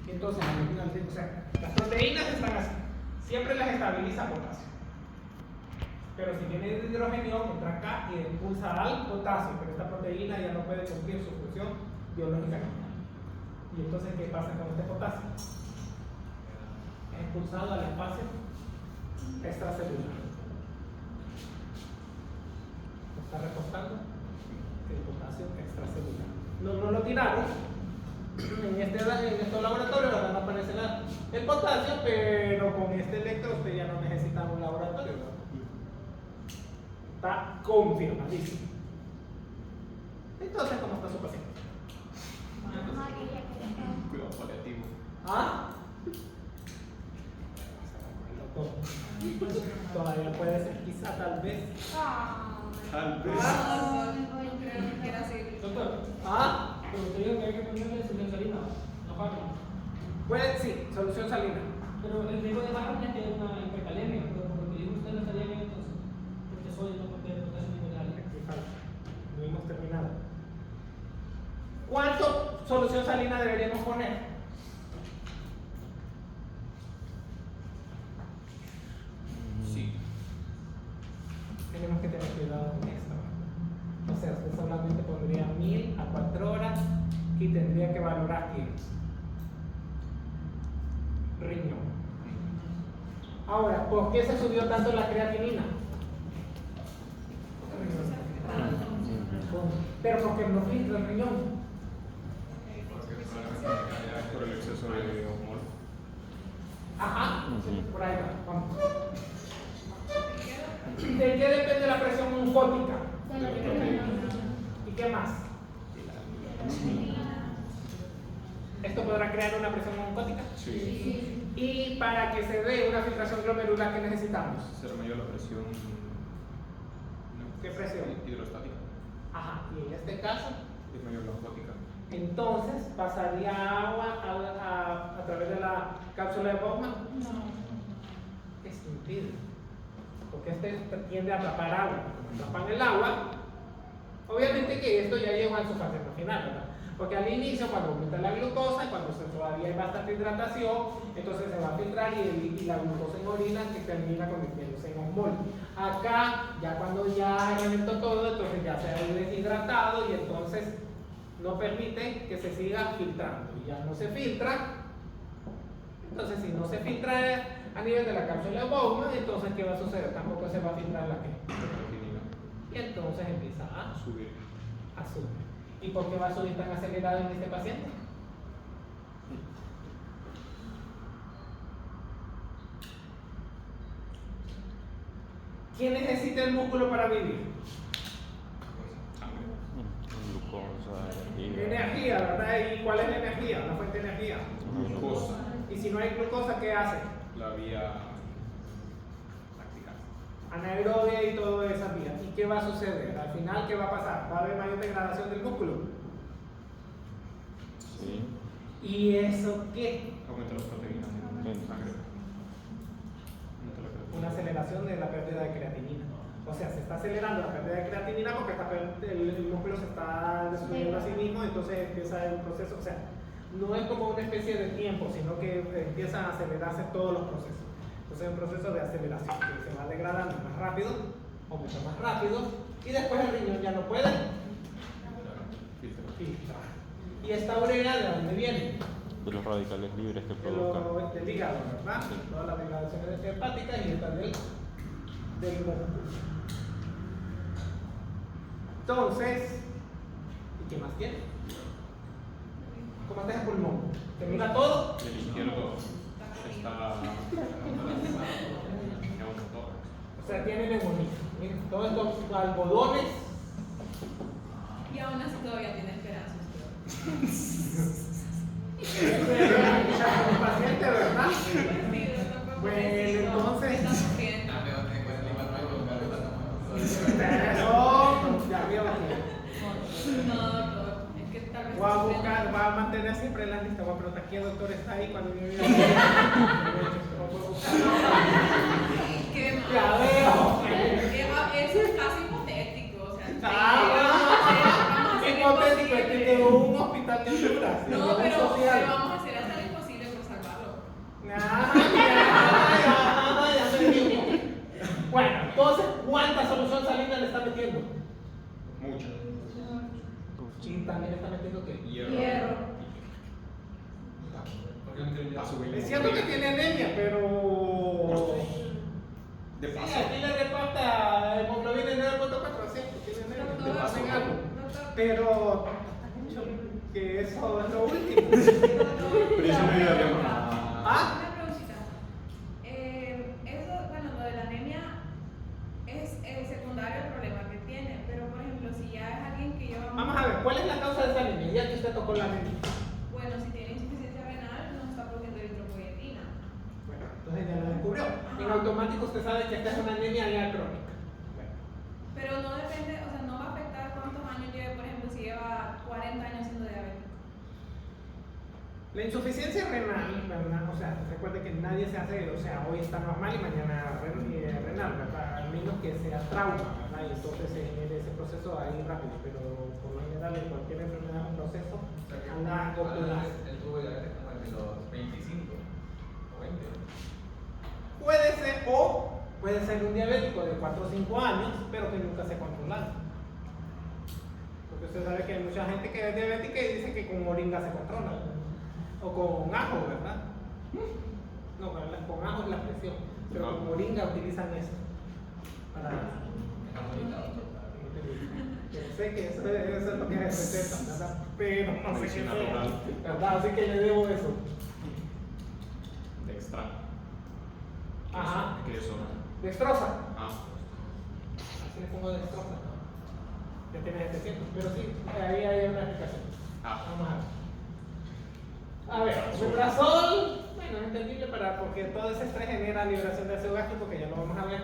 Entonces, o sea, las proteínas están así. Siempre las estabiliza potasio. Pero si tiene hidrogenio, entra acá y impulsa al potasio, pero esta proteína ya no puede cumplir su función biológica normal. Y entonces, ¿qué pasa con este potasio? Es expulsado al espacio extracelular. Está reportando el potasio extracelular. No lo tiraron. En estos laboratorios ahora no aparece el potasio, pero con este electro usted ya no necesita un laboratorio, ¿verdad? Está confirmadísimo. Entonces, ¿cómo está su paciente? Cuidado paliativo. ¿Ah? Todavía puede ser, quizá, tal vez. Tal vez. Doctor, ¿ah? Pero usted dijo que hay que ponerle solución salina, no fármaco. Puede, sí, solución salina. Pero el riesgo de fármaco es que es una hipercalemia, pero por lo que dijo usted no estaría bien entonces. Porque sodio no contiene potasio ni minerales. No hemos terminado. ¿Cuánto solución salina deberíamos poner? Sí. Tenemos que tener cuidado con esto. O sea, usted solamente pondría 1000 a 4 horas y tendría que valorar quién. Riñón. Ahora, ¿por qué se subió tanto la creatinina? Pero porque no filtra el riñón. Por el exceso de hormona. Ajá, por ahí va, vamos. ¿De qué depende la presión oncótica? ¿Y qué más? ¿Esto podrá crear una presión oncótica? Sí. Y para que se dé una filtración glomerular, ¿qué necesitamos? Será mayor la presión. ¿Qué presión? Hidrostática. Ajá, y en este caso, Es mayor la oncótica. entonces pasaría agua a través de la cápsula de Bowman. No. Es impide. Porque este tiende a atrapar agua. Como atrapan el agua, obviamente que esto ya llegó a su fase final, ¿verdad? Porque al inicio, cuando aumenta la glucosa, cuando todavía hay bastante hidratación, entonces se va a filtrar y la glucosa en orina que termina convirtiéndose en osmol. Acá, ya cuando ya reventó todo, entonces ya se ha deshidratado y entonces no permite que se siga filtrando. Y ya no se filtra. Entonces, si no se filtra a nivel de la cápsula de Bowman, entonces ¿qué va a suceder? Tampoco se va a filtrar la que. Y entonces empieza a subir. ¿Y por qué va a subir tan acelerado en este paciente? ¿Quién necesita el músculo para vivir? Glucosa, Energía, ¿verdad? ¿Y cuál es la energía? La fuente de energía. Glucosa. Y si no hay glucosa, ¿qué hace? La vía láctica. Anaerobia y todas esas vías. ¿Y qué va a suceder? Al final, ¿qué va a pasar? ¿Va a haber mayor degradación del músculo? Sí. ¿Y eso qué? Aumenta las proteínas en sangre. Una aceleración de la pérdida de creatinina. O sea, se está acelerando la pérdida de creatinina porque el músculo se está destruyendo a sí mismo, entonces empieza un proceso, o sea, no es como una especie de tiempo, sino que empiezan a acelerarse todos los procesos. Entonces es un proceso de aceleración, que se va degradando más rápido, aumenta más rápido, y después el riñón ya no puede filtrar. ¿Y esta urea de dónde viene? De los radicales libres que Del provocan. hígado, ¿verdad? Sí. Todas las degradaciones hepáticas y esta del músculo. Entonces, ¿y qué más tiene? ¿Cómo está el pulmón? ¿Termina todo? El izquierdo está O sea, tiene neumonía. Miren, todos estos algodones. Y aún así todavía tiene esperanzas. El paciente, ¿verdad? Bueno, entonces. Está sufriendo. Eso, ya veo aquí. No, doctor. Es que tal vez. Voy a buscar, va a mantener siempre la lista. Voy a preguntar qué doctor está ahí cuando yo viva. ¿Qué más? Ya veo. Eso es casi hipotético. O sea, Hipotético, es que quedó un hospital de ayuda. no, pero vamos a hacer hasta lo imposible A subir la Es cierto que hemoglobina. tiene anemia, pero... De Sí, paso. aquí le reporta hemoglobina de 9.4, sí, tiene anemia, te paso. pasen algo. Doctor, Pero que eso es lo último. Pero eso no iba bien. ¿Ah? una preguntita. Eso, bueno, lo de la anemia es secundario al problema que tiene, pero por ejemplo, si ya es alguien que lleva... Vamos a ver, ¿cuál es la causa de esta anemia? Ya que usted tocó la anemia. Bueno, si tiene insuficiencia renal, no está produciendo eritropoyetina. Bueno, entonces ya lo descubrió. En automático usted sabe que esta es una anemia ya crónica. Bueno, Pero no depende, o sea, no va a afectar cuántos años lleve, por ejemplo, si lleva 40 años siendo diabético. la insuficiencia renal, ¿verdad? O sea, recuerde que nadie se hace, o sea, hoy está normal y mañana renal, ¿verdad? Al menos que sea trauma, ¿verdad? Y entonces se genere ese proceso ahí rápido, pero por lo general en cualquier enfermedad es un proceso anda ocular. Él tuvo diabetes como desde los 25 o 20. Puede ser, o puede ser un diabético de 4 o 5 años, pero que nunca se controla. Porque usted sabe que hay mucha gente que es diabética y dice que con moringa se controla. O con ajo, ¿verdad? No, con ajo es la presión, pero con moringa utilizan eso. Para... Yo sé que eso es lo que es receta, ¿verdad? Pero no sé qué Medicina sea, rural. ¿verdad? Así que le debo eso. Dextra. Ajá. Queso. Dextrosa. Ah. Así le pongo dextrosa. Ya tiene 700, pero sí, ahí hay una explicación. Ah. Vamos a ver. A ver, omeprazol, bueno, es entendible porque todo ese estrés genera liberación de ácido gástrico, que ya lo vamos a ver.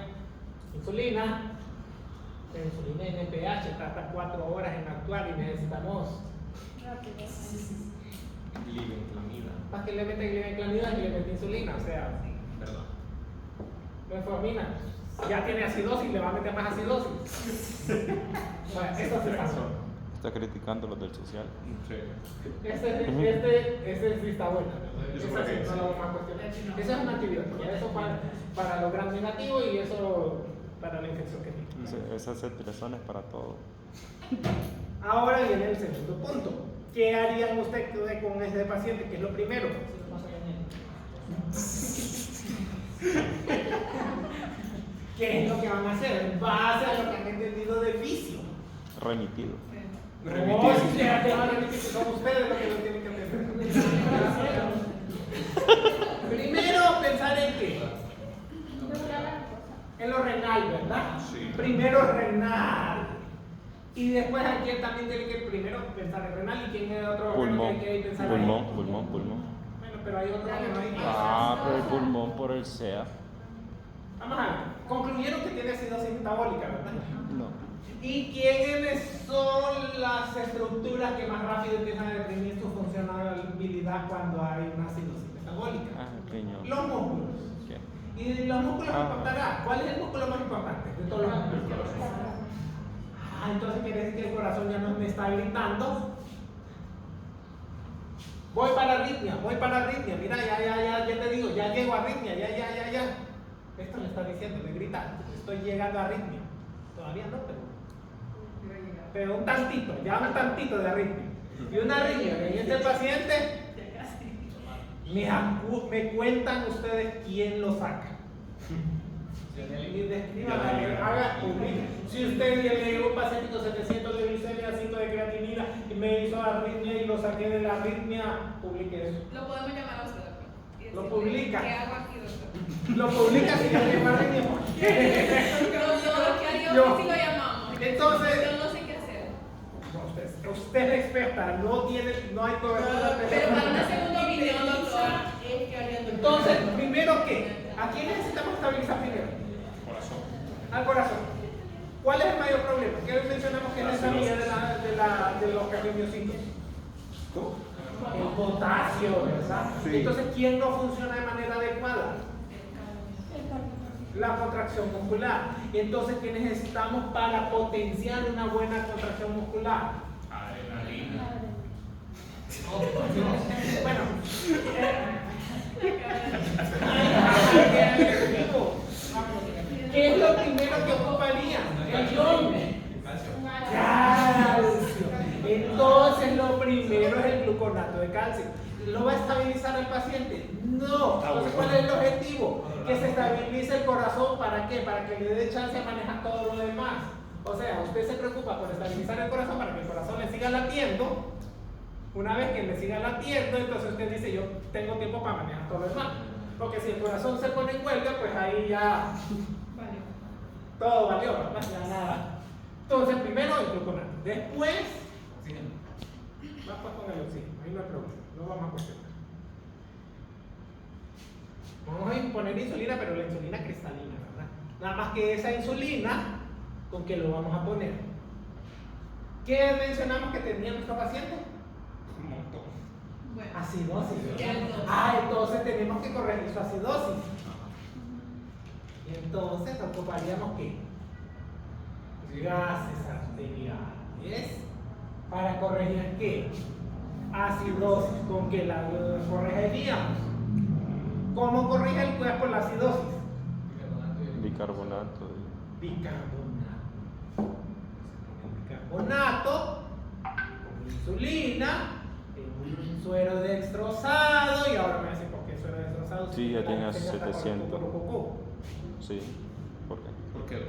Insulina. La insulina en NPH tarda 4 horas en actuar y necesitamos Glibenclamida. más que le mete glibenclamida y le mete insulina, o sea, ¿Verdad? metformina. Ya tiene acidosis, le va a meter más acidosis. Bueno, eso se sabe. Está criticando los del social. Sí. Ese sí está bueno. Eso Ese para sí qué, no sí. lo vamos a cuestionar. Eso es un antibiótico. Eso para los gram negativos y eso para la infección que tiene. Esas cetrezones para todo. Ahora viene el segundo punto. ¿Qué harían ustedes con ese paciente? ¿Qué es lo primero? Se lo pasa a Daniel. ¿Qué es lo que van a hacer? En base a lo que han entendido de fisio. Remitido. No, si ustedes te van a remitir, son ustedes los que lo tienen que entender. Primero, pensar en qué. En lo renal, ¿verdad? Sí. Primero renal. Y después aquí también tiene que primero pensar en renal y quién es el otro Pulmón. que hay que pensar Pulmón, ahí. pulmón, pulmón. Bueno, pero hay otro que no hay. Ah, pero el pulmón por el SEA. Vamos a ver. Concluyeron que tiene acidosis metabólica, ¿verdad? No. ¿Y quiénes son las estructuras que más rápido empiezan a deprimir su funcionalidad cuando hay una acidosis metabólica? Ah, riñón. Los músculos. ¿Qué? ¿Y los músculos Ah. importará? ¿Cuál es el músculo más importante de todos los músculos? El corazón. Ah, entonces quiere decir que el corazón ya no me está gritando. Voy para arritmia, mira, ya te digo, ya llego a arritmia, ya. Esto le está diciendo, le grita, estoy llegando a arritmia. Todavía no, pero un tantito de arritmia. Y una arritmia en este paciente, me cuentan ustedes quién lo saca. Y describan, haga publique. Si usted le llegó un paciente con 700 de glicemia, 5 de creatinina y me hizo arritmia y lo saqué de la arritmia, publique eso. Lo podemos llamar a usted, doctor. Y Lo decirle, publica. ¿qué hago aquí, doctor? Lo publica si ya tiene arritmia. ¿Qué haríamos Yo. si lo llamamos? Entonces- Yo no sé qué hacer. No, usted es la experta, no hay cobertura. Pero para una segunda opinión, doctor. Entonces, primero qué? ¿A quién necesitamos estabilizar primero? Corazón. Al corazón. ¿Cuál es el mayor problema? ¿Qué mencionamos que es la estabilidad de los cardiomiocitos? El potasio, ¿verdad? Sí. Entonces, ¿quién no funciona de manera adecuada? La contracción muscular. Entonces, ¿qué necesitamos para potenciar una buena contracción muscular? Adrenalina. Bueno, ¿qué es lo primero que ocuparía? El ion. Calcio. Entonces lo primero es el gluconato de calcio. ¿No va a estabilizar al paciente? No. Entonces, ¿cuál es el objetivo? Que se estabilice el corazón. ¿Para qué? Para que le dé chance a manejar todo lo demás. O sea, usted se preocupa por estabilizar el corazón para que el corazón le siga latiendo. Una vez que le siga latiendo, entonces usted dice, yo tengo tiempo para manejar todo lo demás. Porque si el corazón se pone en huelga, pues ahí ya todo valió, ¿verdad? Ya nada. Entonces, primero el gluconato. Después, Oxígeno. va pues con el oxígeno. Ahí no hay problema. No vamos a cuestionar. Vamos a imponer insulina, pero la insulina cristalina, ¿verdad? Nada más que esa insulina, ¿con qué lo vamos a poner? ¿Qué mencionamos que tenía nuestro paciente? Un montón. Bueno, Acidosis. Ya, entonces. Entonces tenemos que corregir su acidosis. Y entonces ocuparíamos ¿qué? Gases arteriales. ¿Para corregir qué? Acidosis. ¿Con qué la corregiríamos? ¿Cómo corrige el cuerpo la acidosis? Bicarbonato y- Bicarbonato. Bicarbonato con insulina, un suero dextrosado, y ahora me dicen por qué suero dextrosado. Sí, ya tiene Enseña hasta con 700. cucurucucú. Sí. ¿Por qué? ¿Por qué?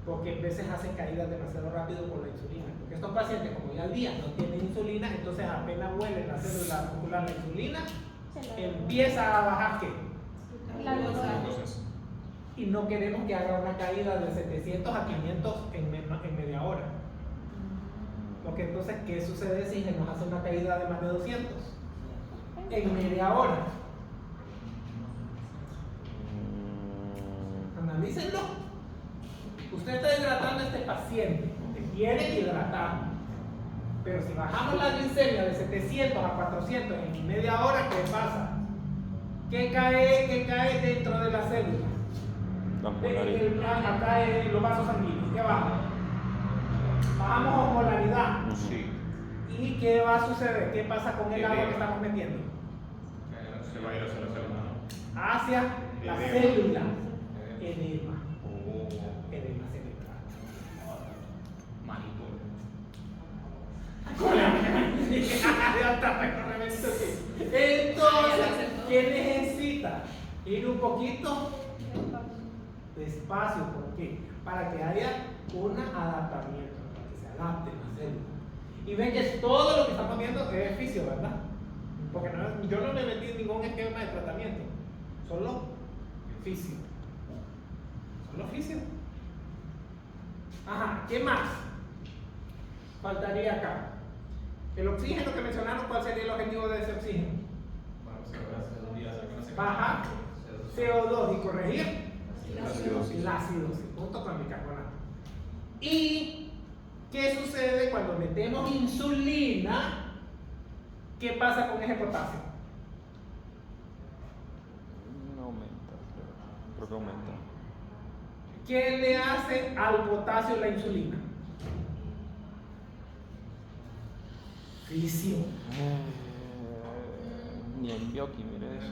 Porque a veces hacen caídas demasiado rápido por la insulina. Porque estos pacientes, como ya al día no tienen insulina, entonces apenas huele la célula muscular la insulina, empieza a bajar ¿qué? La glucosa. Entonces, Y no queremos que haga una caída de 700 a 500 en media hora. Porque entonces, ¿qué sucede si se nos hace una caída de más de 200? En media hora. Analícenlo. Usted está hidratando a este paciente, que quiere hidratar. Pero si bajamos la glicemia de 700 a 400 en media hora, ¿qué pasa? ¿Qué cae dentro de la célula? Las molaridades. Acá en los vasos sanguíneos. ¿Qué baja? Bajamos osmolaridad. sí. ¿Y qué va a suceder? ¿Qué pasa con el agua que estamos metiendo? Se va a ir hacia la célula, ¿no? Hacia la Edema. célula. Edema. Oh, Edema cerebral. malito. Entonces, ¿qué necesita? Ir un poquito despacio. ¿Por qué? Para que haya un adaptamiento, para que se adapte la célula. Y ven que todo lo que estamos viendo es fisio, ¿verdad? Porque yo no me metí en ningún esquema de tratamiento, solo fisio. Solo fisio. Ajá, ¿qué más? Faltaría acá. El oxígeno que mencionaron, ¿cuál sería el objetivo de ese oxígeno? Bueno, pues ahora hace 2 días que no se Baja CO2 y corregir La acidosis. la acidosis, junto con el bicarbonato. ¿Y qué sucede cuando metemos insulina? ¿Qué pasa con ese potasio? No aumenta, creo que aumenta. ¿Qué le hace al potasio la insulina? Fisio. Ni en Bioki, mire eso.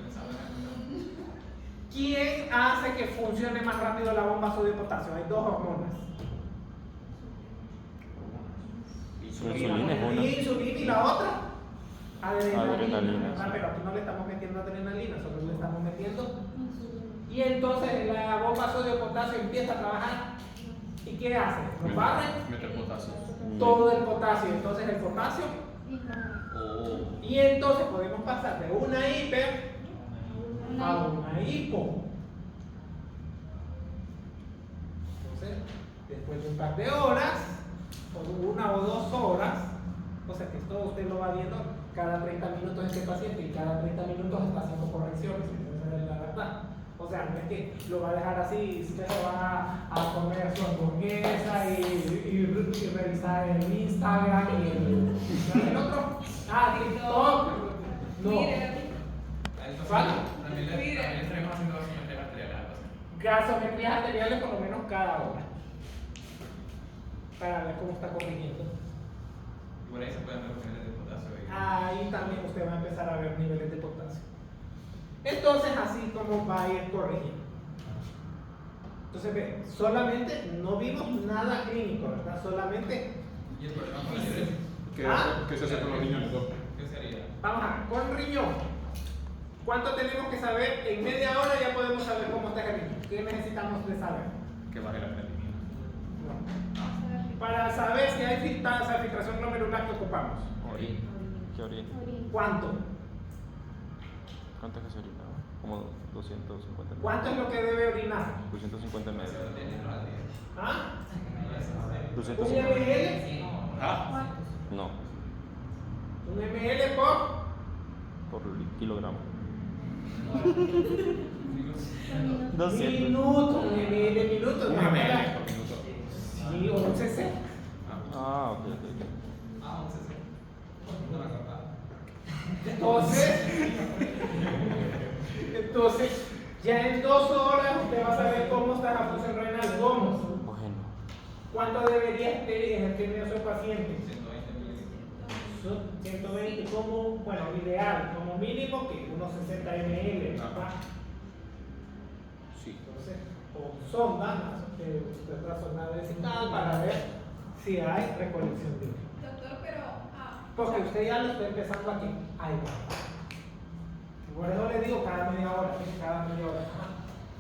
¿Quién hace que funcione más rápido la bomba sodio-potasio? Hay dos hormonas. Insulina es una. Insulina y la otra, adrenalina. Adrenalina, ¿verdad? sí. Pero aquí no le estamos metiendo adrenalina, solo le estamos metiendo. Y entonces la bomba sodio-potasio empieza a trabajar. ¿Y qué hace? Nos barre Mete potasio. todo el potasio. Entonces el potasio. Oh. Y entonces podemos pasar de una hiper a una hipo. Entonces, después de un par de horas, o 1 o 2 horas, o sea que esto usted lo va viendo cada 30 minutos este paciente y cada 30 minutos está haciendo correcciones, esa es la verdad. O sea, no es que lo va a dejar así, usted se va a comer su hamburguesa y revisar el Instagram y el otro. TikTok. No. Mire, ¿Vale? También le estaremos haciendo gasometría arterial al paciente. Gasometrías arteriales por lo menos cada hora. Para ver cómo está corrigiendo. Y por ahí se pueden ver los niveles de potasio. Ahí también usted va a empezar a ver niveles de potasio. Entonces, así como va a ir corrigiendo. Entonces, ve, solamente no vimos nada clínico, ¿verdad? Solamente Y el problema con la diuresis. ¿Qué, Ah. ¿Qué se hace con los niños? Que se sería? Vamos a ver, con riñón. ¿Cuánto tenemos que saber? En media hora ya podemos saber cómo está el riñón. ¿Qué necesitamos de saber? Que baje la creatinina. Para saber si hay filtración glomerular que ocupamos. Orín. ¿Qué orín? ¿Cuánto? ¿Cuánto es que se orina? Como 250 ml. ¿Cuánto es lo que debe orinar? 250 ml. ¿Ah? ¿Un 250. ml? Ah, No, ¿Un ml por? kilogramo. 200. Minuto. Un ml minuto. un ¿no? ml por minuto. Sí, o un cc. Ah, ok. Ah, un 60. No me acordaba. Entonces, ya en 2 horas usted va a saber cómo está la función renal. ¿Cómo? Bueno, ¿Cuánto debería tener su paciente? 120 mililitros. 120, como, bueno, ideal, como mínimo que unos 60 ml, ¿verdad? Sí. Entonces, con sonda, nuestra sonda vesical para ver si hay recolección de orina. Doctor, pero. Porque usted ya lo está empezando aquí. Ahí va. Por eso le digo cada media hora.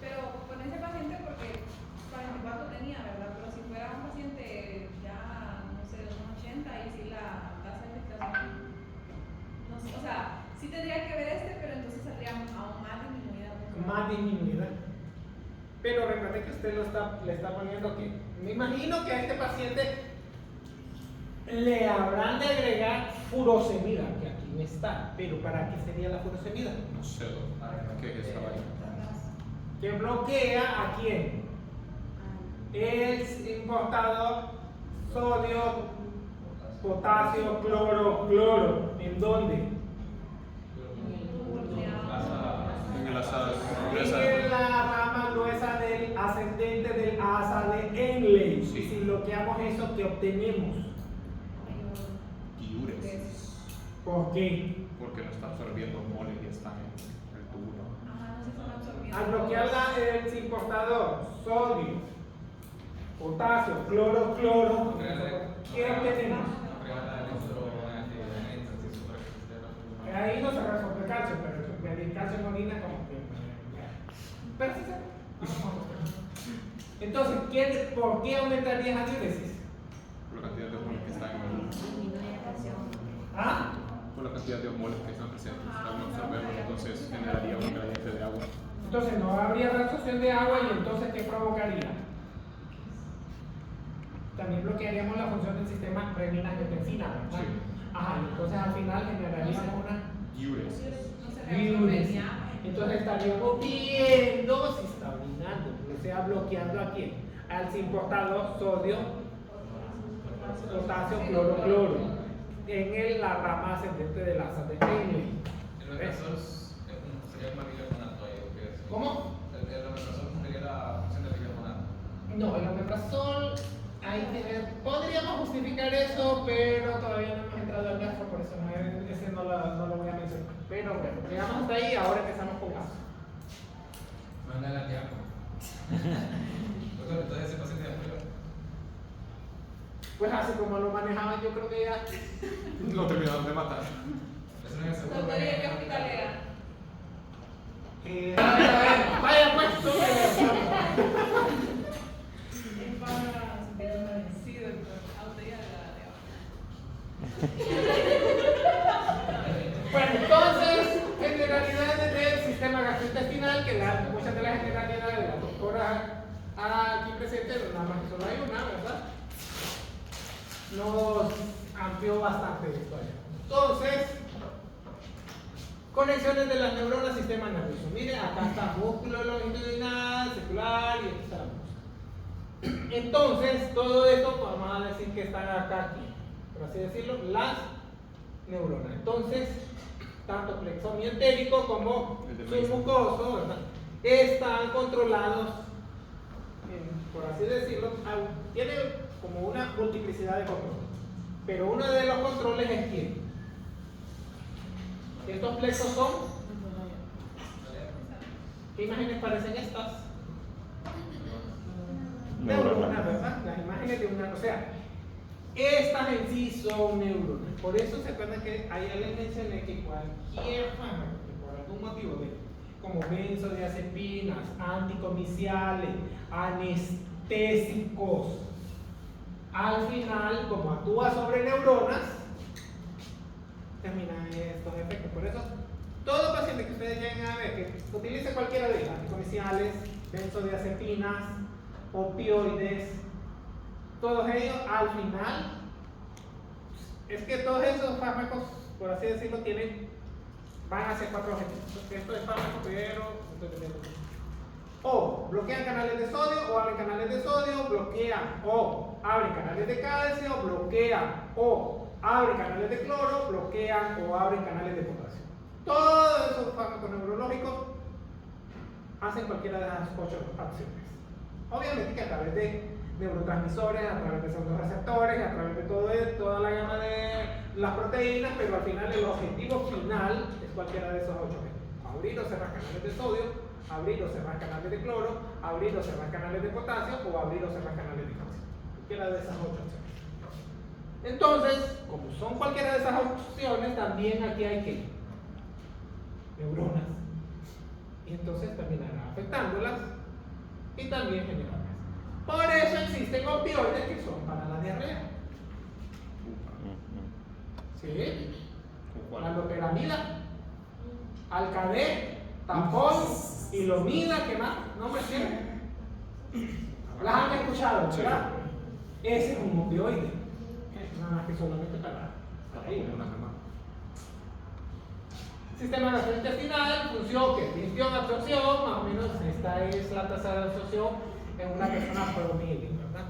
Pero con ese paciente, porque 44 tenía, ¿verdad? Pero si fuera un paciente ya, no sé, de unos 80, y si la tasa de filtración. No sé, o sea, sí tendría que ver pero entonces saldría aún más disminuida. Más disminuida. Pero recuerde que usted le está poniendo aquí. Me imagino que a este paciente le habrán de agregar furosemida, que aquí no está. Pero ¿para qué sería la furosemida? No sé, ¿qué es esa vaina? Que bloquea a quién? El importado sodio, potasio, cloro. ¿En dónde? En el asado. En la rama gruesa del ascendente del asa de Henle. Sí. Y si bloqueamos eso, ¿qué obtenemos? Diuresis. ¿Por qué? Porque no está absorbiendo moles y están en el túbulo. Ajá, no se están absorbiendo. Al bloquear el importador, sodio, potasio, cloro, ¿qué obtenemos? Ahí no se resuelve el calcio, pero el calcio en orina como que... Pero sí se... Entonces, ¿por qué aumentaría la diuresis? Por la cantidad de moles que están en el... ¿Ah? Por la cantidad de moles que están presentes. Al no absorberlos, entonces generaría un gradiente de agua. Entonces no habría reabsorción de agua y entonces ¿qué provocaría? También bloquearíamos la función del sistema renina-angiotensina, ¿verdad? Sí. Ajá, y entonces al final generaríamos una Diuresis. No se diuresis. reabsorbería. Entonces estaríamos viendo si está orinando, o sea, bloqueando a quién? Al importado sodio, potasio, cloro, en la rama ascendente del asa de Henle. El omeprazol sería como el bicarbonato ahí, ¿o qué es? ¿Cómo? El omeprazol cumpliría la función del bicarbonato. No, el omeprazol, podríamos justificar eso, pero todavía no hemos entrado al gasto, por eso ese no lo voy a mencionar. Pero bueno, llegamos hasta ahí, ahora empezamos con gasto. Mándale al diablo. Doctor, entonces ese paciente ya murió. Pues así como lo manejaban, yo creo que ya... Lo terminaron de matar. Eso no es el seguro. Doctor, ¿y en qué hospital era? Vaya pues, tómele. Es para. Sí, doctor. Autoridad de Bueno, entonces, generalidades del sistema gastrointestinal, que muchas de las generalidades de la doctora aquí presente, nada más que solo hay una, ¿verdad? Nos amplió bastante de historia. Entonces, conexiones de las neuronas, sistema nervioso. Mire, acá está músculo longitudinal, circular y aquí está la música. Entonces, todo esto vamos a decir que están acá aquí, por así decirlo, las neuronas. Entonces, tanto plexo mientérico como submucoso, ¿verdad? Están controlados, por así decirlo, tiene como una multiplicidad de controles. Pero uno de los controles es quién. Estos plexos son. ¿Qué imágenes parecen estas? Neuronas, ¿verdad? Las imágenes de una. O sea, Estas en sí son neuronas. Por eso se acuerdan que ayer les mencioné que cualquier fármaco que por algún motivo como benzodiazepinas, anticomiciales, anestésicos, al final, como actúa sobre neuronas, terminan estos efectos. Por eso, todo paciente que ustedes lleguen a ver que utilice cualquiera de ellos, anticomiciales, benzodiazepinas, opioides, todos ellos al final, es que todos esos fármacos, por así decirlo, van a ser 4 objetivos. Esto es fármaco, pero o bloquean canales de sodio o abren canales de sodio, bloquean o abren canales de calcio, bloquean o abren canales de cloro, bloquean o abren canales de potasio. Todos esos fármacos neurológicos hacen cualquiera de esas 8 acciones. Obviamente que a través de neurotransmisores, a través de pseudoreceptores, a través de toda la gama de las proteínas, pero al final el objetivo final es cualquiera de esos 8 objetivos. Abrir o cerrar canales de sodio, abrir o cerrar canales de cloro, abrir o cerrar canales de potasio o abrir o cerrar canales de calcio. Cualquiera de esas 8 opciones. Entonces, como son cualquiera de esas opciones, también aquí hay que neuronas. Y entonces terminará afectándolas y también generarlas. Por eso existen opioides que son para la diarrea. ¿Sí? La loperamida, Alcadet, tampón, ilomida, ¿qué más? ¿Nombre tiene? Las han escuchado, ¿verdad? Ese es un opioide. Nada más que solamente para ahí. Sistema gastrointestinal, función, que digestión, absorción, más o menos esta es la tasa de absorción en una persona promedio, ¿verdad?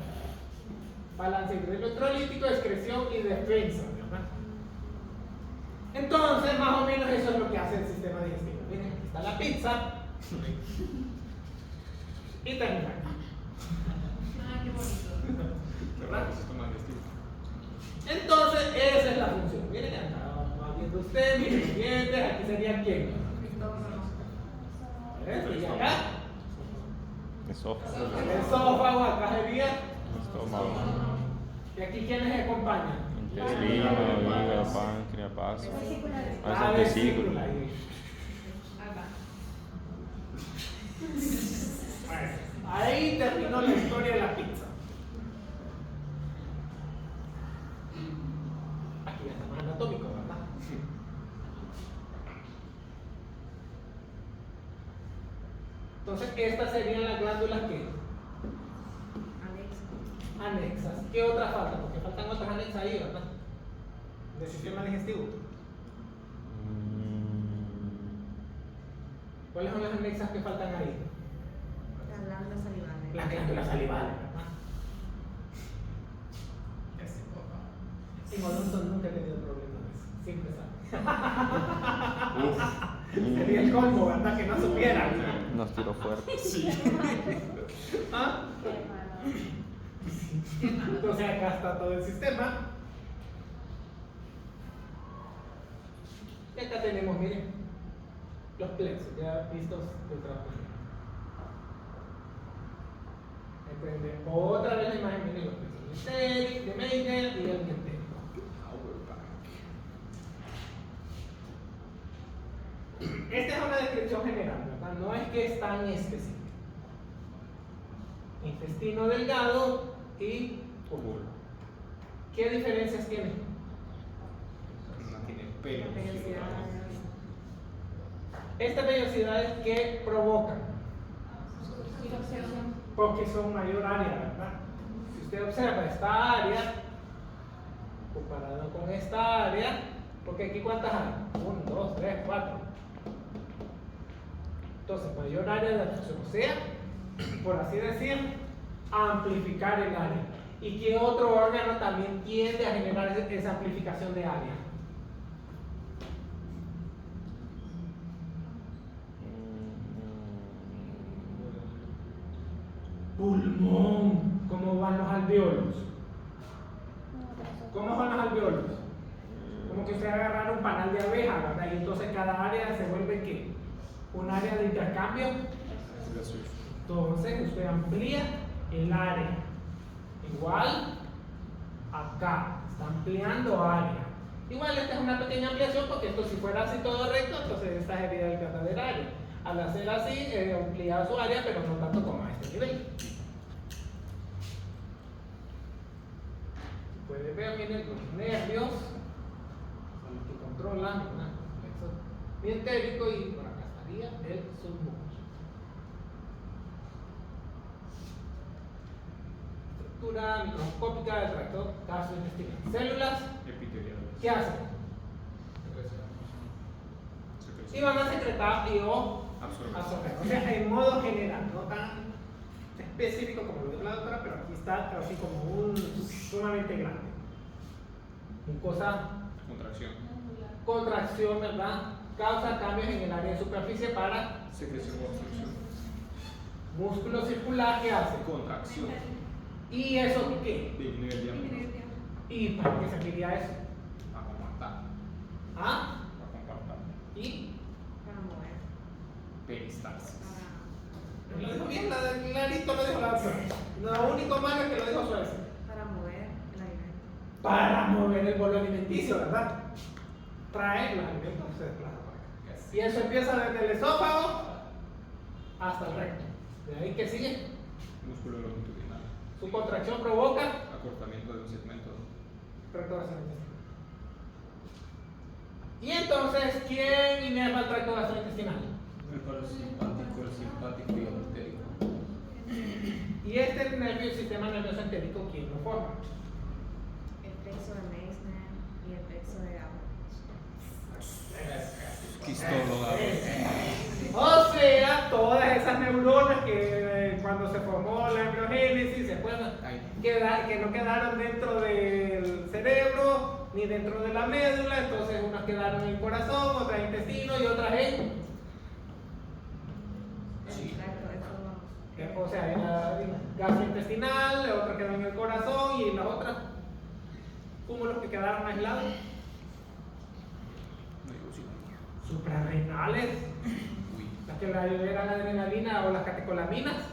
Balance hidroelectrolítico, excreción y defensa, ¿verdad? Entonces, más o menos eso es lo que hace el sistema digestivo. Miren, aquí está la pizza. Y termina aquí. Ah, qué bonito. ¿Verdad? Entonces, esa es la función. Miren acá, va viendo usted, miren los dientes, aquí sería quién. ¿Ves? Y acá, Esófago. el esófago, acá sería. Estómago. ¿Y aquí quiénes acompañan? Intestino, hígado, páncreas, vaso. La Vaso, vesícula. vesícula. Acá. Bueno, ahí terminó la historia de la pizza. Aquí ya está más anatómico, ¿verdad? Entonces, estas serían las glándulas que anexas. ¿Qué otras faltan? Porque faltan otras anexas ahí, ¿verdad? Del sistema digestivo. ¿Cuáles son las anexas que faltan ahí? Las glándulas salivales. Las glándulas salivales, ¿verdad? En Odonton nunca he tenido problemas de eso. Siempre sabe. Sería el colmo, ¿verdad? Que no supieran. Nos tiró fuerte. Sí. ¿Ah? Entonces acá está todo el sistema. Y acá tenemos, miren, los plexos ya vistos de trabajo. Ahí pueden ver otra vez la imagen, miren los plexos de Meijer y el diente. Esta es una descripción general, ¿verdad? No es que es tan específica. Intestino delgado y óvulo. ¿Qué diferencias tiene? No tiene pelo. Estas vellosidades que provocan, porque son mayor área, ¿verdad? Si usted observa esta área comparado con esta área, porque aquí ¿cuántas hay? 1, 2, 3, 4. Entonces, mayor área de absorción, o sea, por así decir, amplificar el área. ¿Y qué otro órgano también tiende a generar esa amplificación de área? Pulmón. ¿Cómo van los alveolos? ¿Cómo van los alveolos? Como que usted agarrar un panal de abeja, ¿verdad? Y entonces cada área se vuelve ¿qué? Un área de intercambio. Entonces usted amplía el área. Igual acá, está ampliando área. Igual esta es una pequeña ampliación porque esto si fuera así todo recto, entonces esta sería el verdadero área. Al hacer así, amplía su área, pero no tanto como a este nivel. Si puedes ver, miren los nervios, son los que controlan el plexo mientérico y por acá estaría el submundo. Estructura microscópica del tracto gastrointestinal. Células, Epiteliales. ¿qué hacen? Y van a secretar y o absorber. O sea, en modo general, no tan específico como lo dijo la doctora, pero aquí está así como un sumamente grande. Mucosa, Contracción. contracción, ¿verdad? Causa cambios en el área de superficie para Secreción o absorción. músculo circular, ¿qué hace? Contracción. ¿Y eso qué? Disminuye el diámetro. ¿Y para qué serviría eso? A compactar. ¿Ah? A compactar. ¿Y? Para mover. Peristalsis. Lo dijo bien, clarito lo dijo la doctora. Lo único malo es que lo dijo suave. Para mover el alimento. Para mover el bolo alimenticio, ¿verdad? Traer los alimentos se desplaza por acá. Y eso empieza desde el esófago hasta el recto. De ahí que sigue. Músculo longitudinal. Su contracción provoca Acortamiento de un segmento. tracto gastrointestinal. Y entonces, ¿quién inerva el tracto gastrointestinal? El parasimpático, el simpático y el entérico. Y este nervio, el sistema nervioso entérico, ¿quién lo forma? El plexo de Meissner y el plexo de Gabor. Quistóloga. O sea, todas esas neuronas que cuando se formó la embriogénesis, ¿se acuerdan? Que no quedaron dentro del cerebro ni dentro de la médula, entonces unas quedaron en el corazón, otras en el intestino y otras en... Exacto, eso. O sea, en la gastrointestinal, otras quedaron en el corazón y las otras, como los que quedaron aislados, suprarrenales, las que la liberan la adrenalina o las catecolaminas.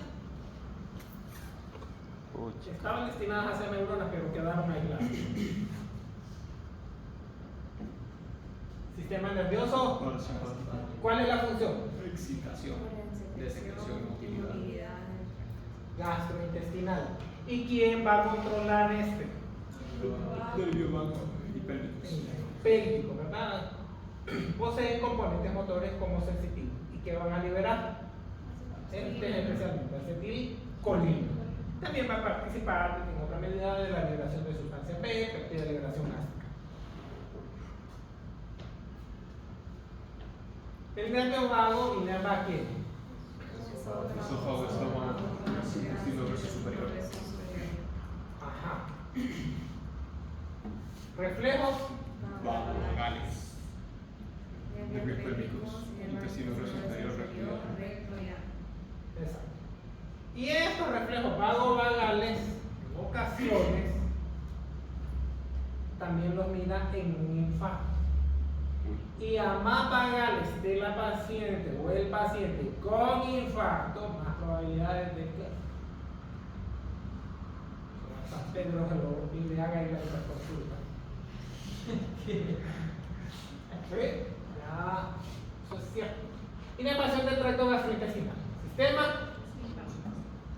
Pucha. Estaban destinadas a ser neuronas, pero quedaron aisladas. Sistema nervioso, ¿cuál es la función? Excitación. De secreción y motilidad. Gastrointestinal. ¿Y quién va a controlar este? Nervio vago y pélvicos. Pélvico, ¿verdad? Poseen componentes motores como sensitivos. ¿Y qué van a liberar? Especialmente acetilcolina. También va a participar en otra medida de la liberación de sustancias B, de liberación gástrica. El nervio vago inerva a quién? Esófago, estómago, intestino grueso superior. Ajá. Reflejos. Vagales. Nervios pélvicos, intestino grueso inferior, recto y Exacto. Y estos reflejos vago-vagales, en ocasiones, también los mira en un infarto. Y a más vagales de la paciente o el paciente con infarto, más probabilidades de que San Pedro se lo haga y la hiperconsulta. ¿Sí? Ya, eso es cierto. Inervación del tracto gastrointestinal. Sistema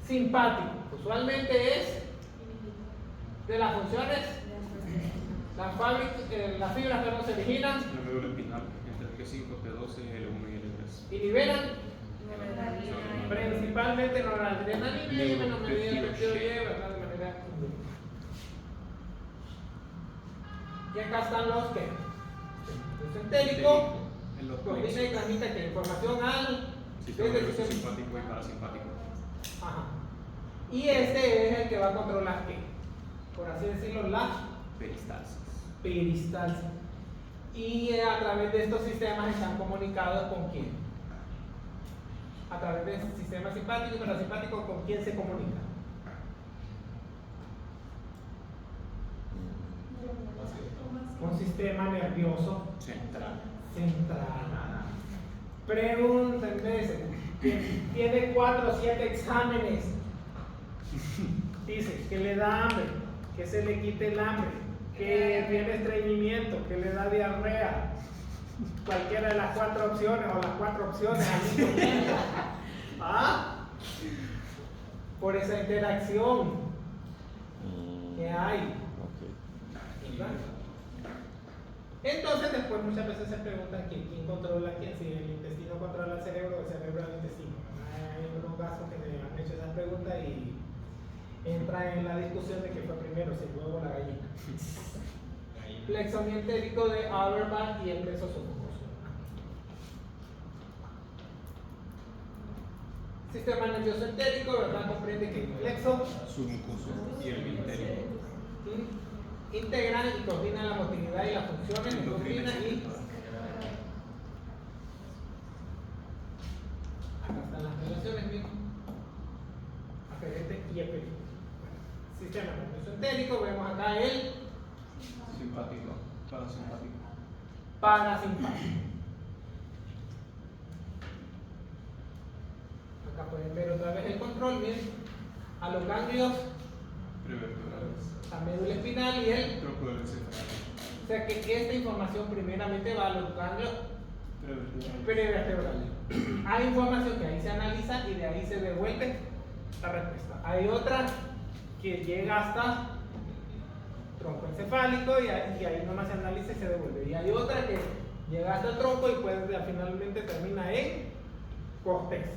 simpático. Usualmente es de las funciones, las fibras que no se originan La médula espinal, entre T5, T12, L1 y L3. y liberan noradrenalina. principalmente noradrenalina y en menor medida el peptido Y, ¿verdad? De manera indolora. Y acá están los que el entérico En los coordina y plexos. transmite que información al Sistema desde el nervioso sistema. simpático y parasimpático. Ajá. Y este es el que va a controlar qué, por así decirlo, la Peristalsis. peristalsis. Y a través de estos sistemas están comunicados con quién. A través del sistema simpático y parasimpático, ¿con quién se comunica? Con sistema nervioso Central. central. Pregúntenme, tiene 4 o 7 exámenes. Dice que le da hambre. que se le quite el hambre, que tiene estreñimiento, que le da diarrea. Cualquiera de las 4 opciones o las 4 opciones al mismo tiempo. ¿Ah? Por esa interacción que hay. Ok. ¿Verdad? Entonces después muchas veces se preguntan quién controla a quién, si el intestino controla al cerebro o el cerebro al intestino. Hay unos casos que me han hecho esa pregunta y entra en la discusión de qué fue primero, si el huevo o la gallina. Plexo mientérico de Auerbach y el plexo submucoso. Sistema nervioso entérico, ¿verdad? Comprende que el plexo Submucoso y el misterio. integran y coordinan la motilidad y las funciones endocrinas y acá están las relaciones mismo aferente y eferente. Sistema nervioso entérico, vemos acá el Simpático, parasimpático. parasimpático. Acá pueden ver otra vez el control, miren, a los ganglios, Prevertebrales. la médula espinal y el. Tronco del encéfalo. O sea que esta información primeramente va a los ganglios prevertebrales. Hay información que ahí se analiza y de ahí se devuelve la respuesta. Hay otra que llega hasta tronco encefálico y ahí nomás se analiza y se devuelve. Y hay otra que llega hasta el tronco y pues finalmente termina en corteza.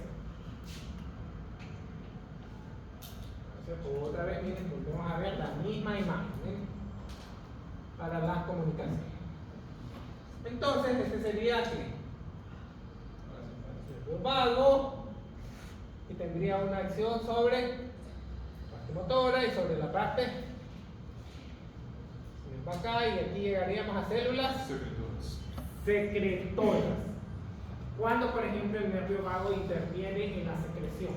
Entonces, otra vez, miren, volvemos a ver la misma imagen, ¿eh? Para las comunicaciones. Entonces, este sería que nervio vago y tendría una acción sobre la parte motora y sobre la parte acá, y aquí llegaríamos a células Secretores. secretoras. Cuando, por ejemplo, el nervio vago interviene en la secreción.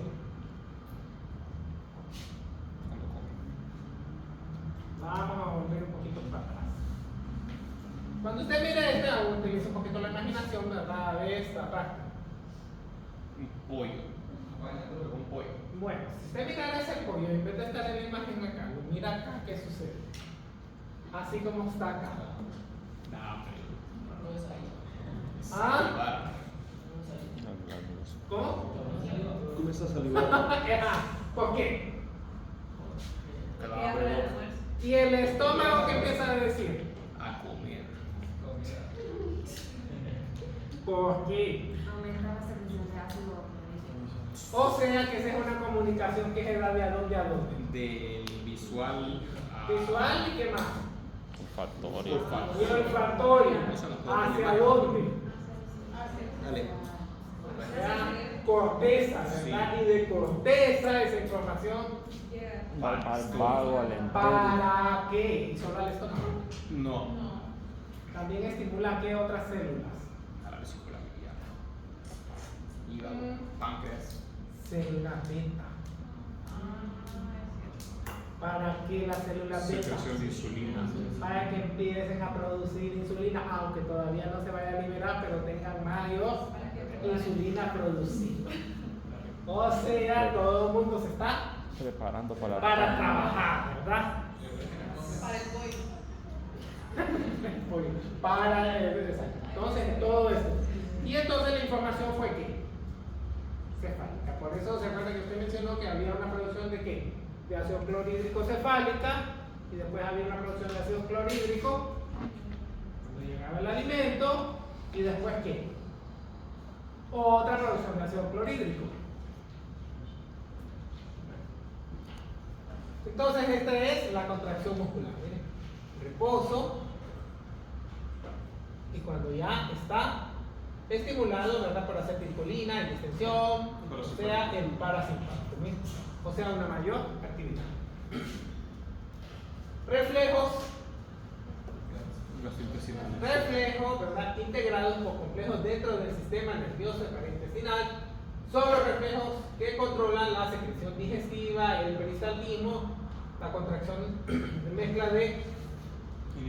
Vamos a volver un poquito para atrás. Cuando usted mire esta, utiliza un poquito la imaginación, ¿verdad? A ver esta parte. Un pollo. Un pollo. Bueno, si usted mirara ese pollo, en vez de estar en la imagen acá, lo mira acá, ¿qué sucede? Así como está acá. No, No es ahí. ¿Ah? No es ahí. Los ganglios. ¿Cómo? Comienza a salivar. Ajá, ¿por qué? Ya para el almuerzo. ¿Y el estómago qué empieza a decir? A comer. ¿Por qué? Aumenta la secreción de ácido clorhídrico. O sea que esa es una comunicación que se da de a dónde a dónde. Del visual a. Visual y qué más. Olfatorio. Y olfatorio. ¿Hacia dónde? Dale. Hacia corteza, ¿verdad? Y de corteza esa información. Llega. Al vago, al entero. ¿Para qué? ¿Y solo al estómago? No. También estimula a qué otras células. A la vesícula biliar. Hígado. Páncreas. Célula beta. ¿Para qué las células beta? Secreción de insulina. Para que empiecen a producir insulina, aunque todavía no se vaya a liberar, pero tengan mayor insulina producida. O sea, todo el mundo se está Preparando para para trabajar, ¿verdad? Para el pollo. Exacto. Entonces, todo esto. Y entonces la información fue que cefálica. Por eso se acuerda que usted mencionó que había una producción de qué? De ácido clorhídrico cefálica, y después había una producción de ácido clorhídrico cuando llegaba el alimento, y después qué? Otra producción de ácido clorhídrico. Entonces esta es la contracción muscular. Miren, reposo, y cuando ya está estimulado, ¿verdad? Por acetilcolina y distensión, o sea, el parasimpático, ¿sí? O sea, una mayor actividad. Reflejos, Gastrointestinal. reflejos, ¿verdad? Integrados o complejos dentro del sistema nervioso intestinal. Son los reflejos que controlan la secreción digestiva, el peristaltismo, la contracción de mezcla de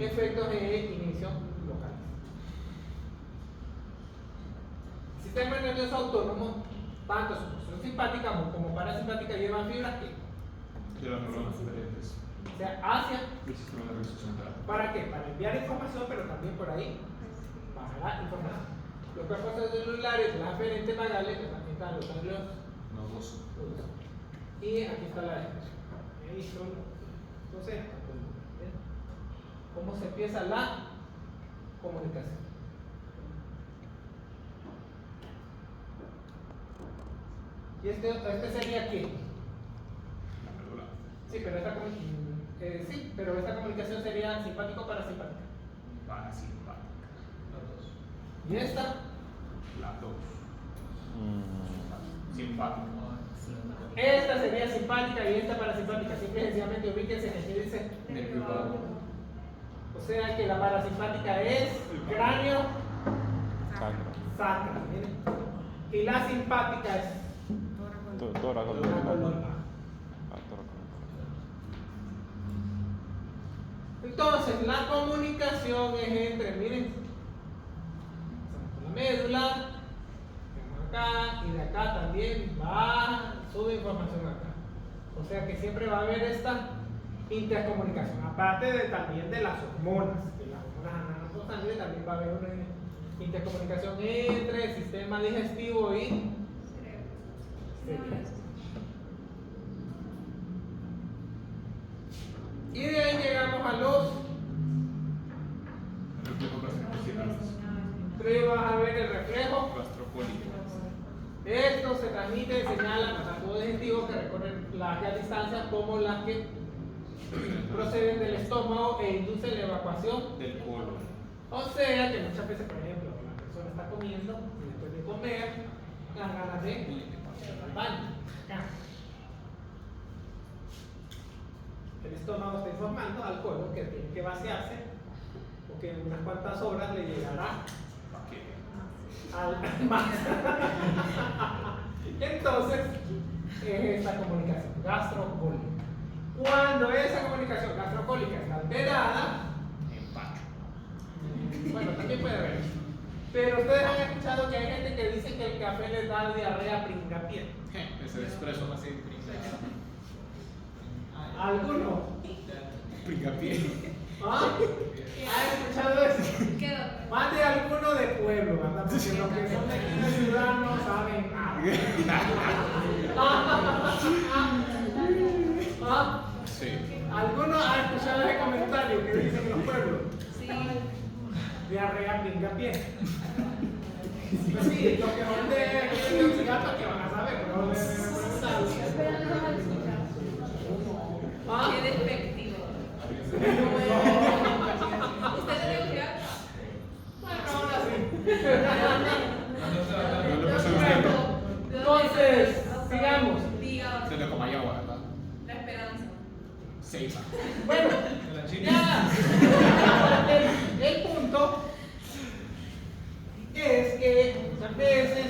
efectos de inhibición locales. El sistema nervioso autónomo, tanto su función simpática como parasimpática, llevan fibras que De las neuronas diferentes. sea, hacia. El sistema nervioso central. ¿Para qué? Para enviar información, pero también por ahí bajará información. Los cuerpos celulares, las aferentes vagales, que también están los ganglios Nodoso. nodosos. Y aquí está la expresión. Ahí solo. Entonces, ¿ven? ¿Cómo se empieza la comunicación? ¿Y este sería qué? La médula. Sí, pero esta comunicación sería simpático o parasimpática. Parasimpática. ¿Y esta? La 2. Simpática. Esta sería simpática y esta parasimpática. Simple y sencillamente ubíquense en el que dice. Nervio vago. O sea que la parasimpática es cráneo Sacro. sacra. Miren. Y la simpática es Tórax. la columna. Entonces, la comunicación es entre, miren, la médula, tenemos acá, y de acá también va, sube información acá. O sea que siempre va a haber esta intercomunicación, aparte también de las hormonas, que las hormonas andan en la sangre, también va a haber una intercomunicación entre el sistema digestivo y cerebro. Y de ahí llegamos a los. Reflejo gastrointestinal. Pero vas a ver el reflejo. Gastropólico. Esto se transmite y señala a los digestivos que recorren largas distancias como las que proceden del estómago e inducen la evacuación. Del colon. O sea que muchas veces, por ejemplo, la persona está comiendo y después de comer, las ganas de ir al baño. Acá. El estómago está informando al colon que tiene que vaciarse o que en unas cuantas horas le llegará al más. Entonces, es esta comunicación gastrocólica. Cuando esa comunicación gastrocólica está alterada, Empacho. bueno, también puede haber. Pero ustedes han escuchado que hay gente que dice que el café les da diarrea pringapié. Es el expreso así. ¿Alguno? Pringapié. ¿Ah? ¿Han escuchado eso? Quedó. Más de alguno de pueblo, ¿verdad? Porque los que son de aquí de ciudad no saben nada. Sí. ¿Alguno ha escuchado ese comentario que dicen los pueblos? Sí. Diarrea pingapié. Pues sí, los que son de Occidental que van a saber, pero no Qué despectivo. ¿Usted le dio ciudad? Bueno, ahora sí. ¿Dónde pasa usted? Entonces, sigamos. Diga. Se le como agua, ¿verdad? La esperanza. Seiba. Bueno, De la China. ya. El punto es que muchas veces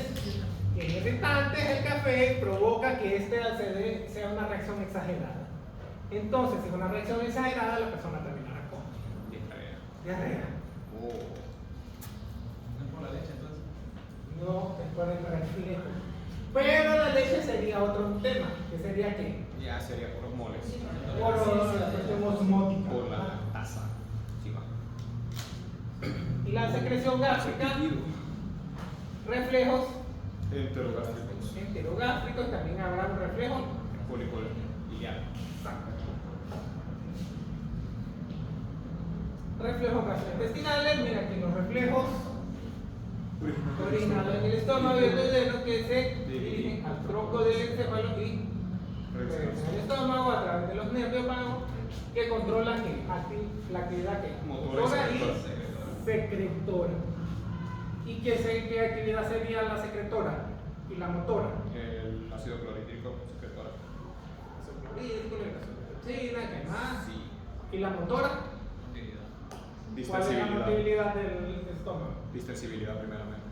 en irritantes el café provoca que este al ceder sea una reacción exagerada. Entonces, si es una reacción exagerada, la persona terminará con diarrea. Oh. No es por la leche, entonces. No, es por el reflejo. Pero la leche sería otro tema, que sería ¿qué? Ya sería por los moles. Por la cuestión osmótica. Por la taza. Sí, va. Y la secreción gástrica, reflejos Enterogástricos. enterogástricos, también habrá un reflejo. Cólico iliar. Reflejos gastrointestinales, mira aquí los reflejos originales en el estómago y el duodeno que se dirigen al tronco del encéfalo y regresan al estómago a través de los nervios vagos que controlan la actividad motora y secretora. ¿Y qué actividad sería la secretora y la motora? El ácido clorhídrico secretora. Clorhídrico, la toxina, ¿qué más? Sí. ¿Y la motora? ¿Cuál es la Distensibilidad. motilidad del estómago? Distensibilidad primeramente.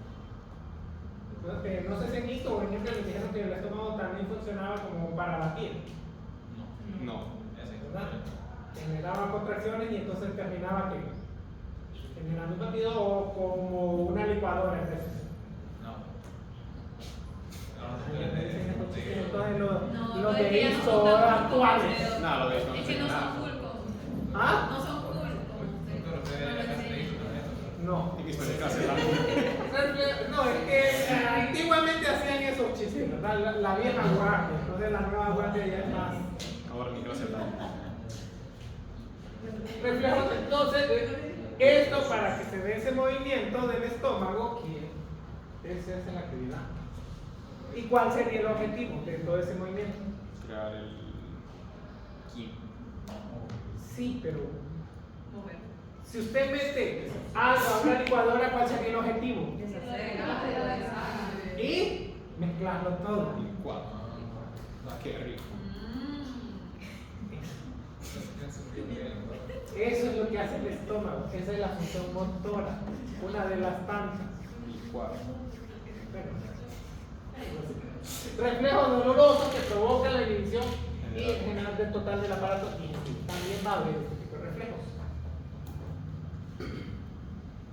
No sé si en esto o en este me dijeron que el estómago también funcionaba como para batir, No. ¿verdad? Generaba contracciones y entonces terminaba que generando un batido o como una licuadora a veces. Entonces los No, de ya no ISO son tan actuales. fulcos, No, lo de ISO no es que no tiene son nada. fulcos. ¿Ah? No son como ustedes. Doctor, usted era castreíto también, doctor. No. Y que se le case la No, es que antiguamente hacían esos chistes, ¿verdad? La vieja guardia, entonces la nueva guardia ya es más. Ahora mi clase está. Reflejos, entonces, esto para que se dé ese movimiento del estómago, que esa es la actividad. ¿Y cuál sería el objetivo de todo ese movimiento? Crear el Kim. Sí, pero Mover. si usted mete algo a una licuadora, ¿cuál sería el objetivo? Y mezclarlo todo. Licuado. Qué rico. Eso es lo que hace el estómago, esa es la función motora, una de las tantas. Licuado. Reflejo doloroso que provoca la inhibición y en general del total del aparato digestivo. También va a haber este tipo de reflejos.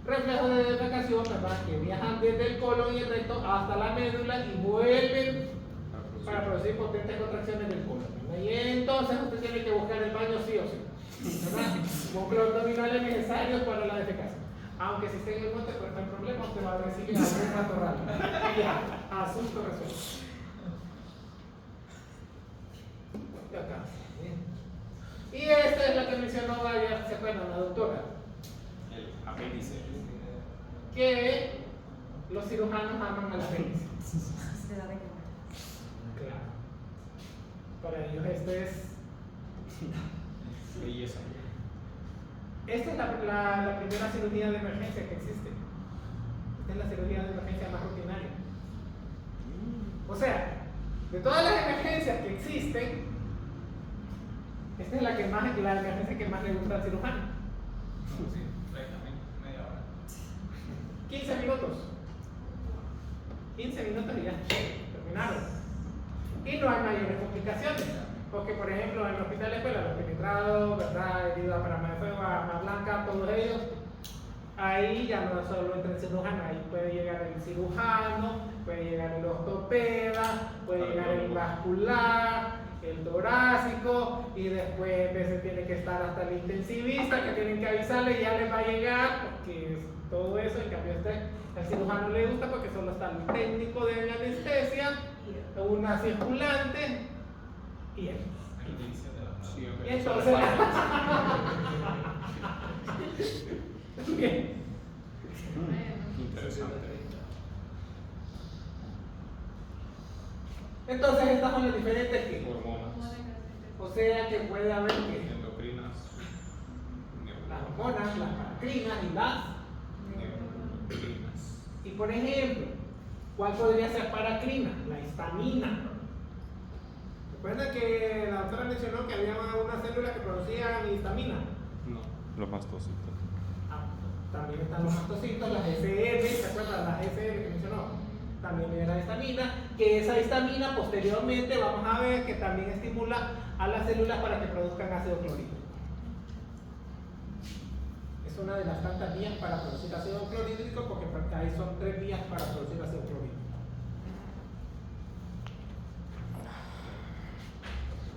Reflejos de defecación, ¿verdad? Que viajan desde el colon y el recto hasta la médula y vuelven para producir potentes contracciones del colon, ¿verdad? Y entonces usted tiene que buscar el baño sí o sí, ¿verdad? Con los abdominales necesarios para la defecación. Aunque si está en el monte, pues no hay problema, usted va a recibir algún matorral. Y ya, asunto resuelto. Y acá, bien. Y esta es la que mencionó ayer, ¿se acuerdan? La doctora. El apéndice. Que los cirujanos aman al apéndice. Se da de quemar. Claro. Para ellos esto es. Belleza. Esta es la primera cirugía de emergencia que existe. Esta es la cirugía de emergencia más rutinaria. O sea, de todas las emergencias que existen, esta es la emergencia que más le gusta al cirujano. Sí, 30 minutos, media hora. 15 minutos. 15 minutos y ya. Terminaron. Y no hay mayores complicaciones. Porque, por ejemplo, en el hospital de escuela, los penetrados, ¿verdad? Herida para arma de fuego, arma blanca, todos ellos, ahí ya no solo entra el cirujano, ahí puede llegar el cirujano, puede llegar el ortopeda, puede llegar el vascular, el torácico, y después a veces tiene que estar hasta el intensivista, que tienen que avisarle, ya les va a llegar, porque es todo eso, en cambio al cirujano le gusta porque solo está el técnico de anestesia, una circulante, y él. El inicio de la Sí, Y ok. entonces. Bien. Interesante. Entonces estas son las diferentes que. Hormonas. O sea que puede haber que Endocrinas. las hormonas, las paracrinas y las. Neurocrinas. Y por ejemplo, ¿cuál podría ser paracrina? La histamina. ¿Recuerdan que la doctora mencionó que había una célula que producía histamina? No. Los mastocitos. También están los mastocitos, las SL, ¿se acuerdan? Las SL que mencionó. También era histamina, que esa histamina posteriormente vamos a ver que también estimula a las células para que produzcan ácido clorhídrico. Es una de las tantas vías para producir ácido clorhídrico, porque ahí son 3 vías para producir ácido clorhídrico.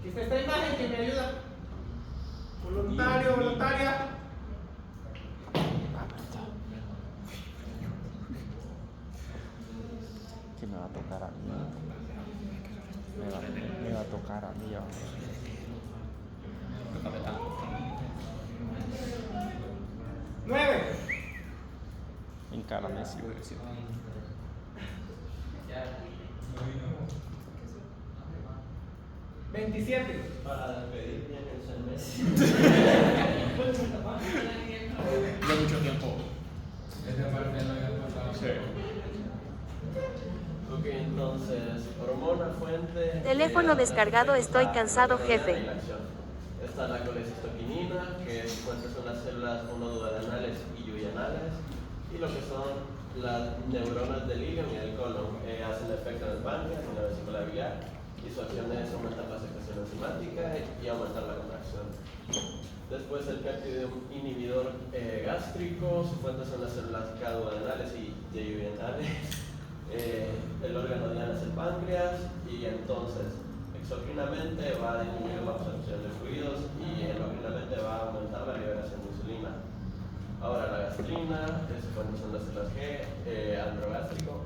Aquí está esta imagen que me ayuda. Voluntario, voluntaria. Que me va a tocar a mí. Me va a tocar a mí ahora. Tócame tanto. 9. Encárame, sí. 27. Para despedirme en el mes. Ya mucho tiempo. Esta parte no había pasado. Sí. Ok, entonces, hormona fuente. Teléfono descargado, estoy cansado, jefe. Está la colecistoquinina, que fuente son las células monoduodenales y yuyanales, y lo que son las neuronas del ilion y del colon, hacen efecto en el páncreas, en la vesícula biliar, y su acción es aumentar la secreción enzimática y aumentar la contracción. Después el péptido inhibidor gástrico, su fuente son las células caduodenales y yeyuyenales. El órgano diana es el páncreas, y entonces exocrinamente va a disminuir la absorción de fluidos y endocrinamente va a aumentar la liberación de insulina. Ahora la gastrina, cuando son las células G, androgástrico,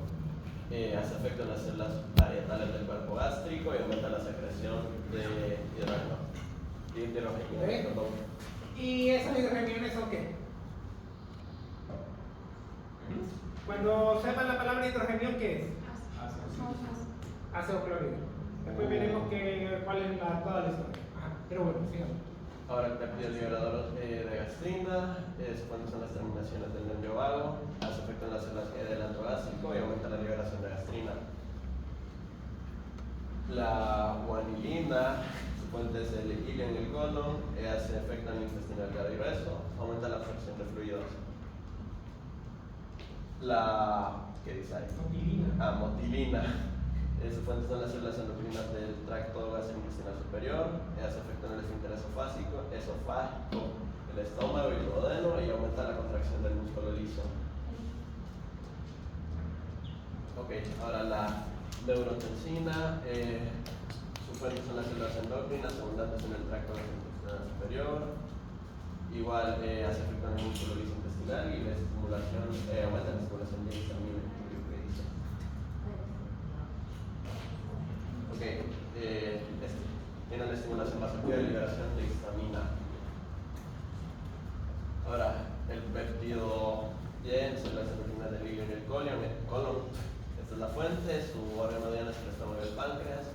hace efecto en las células parietales del cuerpo gástrico y aumenta la secreción de hidrógeno. Perdón. ¿Y esas hidrogeniones son qué? Cuando sepan la palabra hidrogenión, ¿qué es? Ácido clorhídrico. Después veremos cuál es toda la historia. Ajá. Pero bueno, sigamos. Ahora el péptido liberador de gastrina es cuando son las terminaciones del nervio vago, hace efecto en las células G del androgástrico y aumenta la liberación de gastrina. La guanilina, su fuente es el hilio en el colon, hace efecto en el intestino delgado y grueso, aumenta la absorción de fluidos. ¿Qué dice ahí? Motilina. Motilina. Su fuente son las células endocrinas del tracto gastrointestinal superior, hace efecto en el esfínter esofágico, el estómago y el duodeno y aumenta la contracción del músculo liso. Ok, ahora la neurotensina, su fuente son las células endocrinas abundantes en el tracto gastrointestinal superior, igual hace efecto en el músculo liso intestinal y la estimulación, aumenta la estimulación de histamina. Tiene una estimulación más activa de liberación de histamina. Ahora, el péptido Y, células endocrinas del hilio en el colon. Esta es la fuente, su órgano diana es el estómago y el páncreas.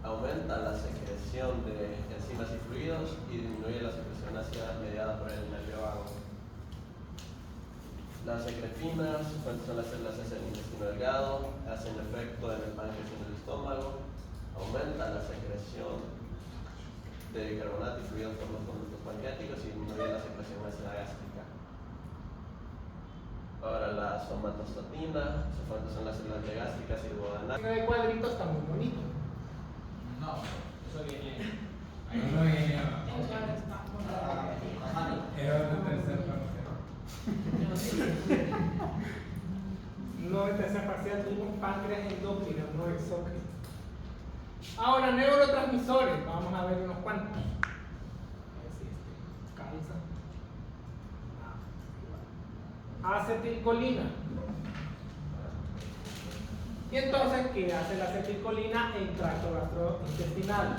Aumenta la secreción de enzimas y fluidos y disminuye la secreción ácida mediada por el nervio vago. Las secretinas, su fuente son las células S del intestino delgado, hacen efecto en el páncreas y en el estómago. Aumenta la secreción de bicarbonato y fluidos por los conductos pancreáticos y disminuye la secreción ácida gástrica. Ahora la somatostatina, su fuente son las células gástricas y duodenales. El cuadrito está muy bonito. No, eso viene. Ahí no viene. Era el tercer parcial. No, el tercer parcial tuvimos páncreas endocrino, no exócrino. Ahora, neurotransmisores, vamos a ver unos cuantos. A ver si calza. Acetilcolina. Y entonces, ¿qué hace la acetilcolina en tracto gastrointestinal?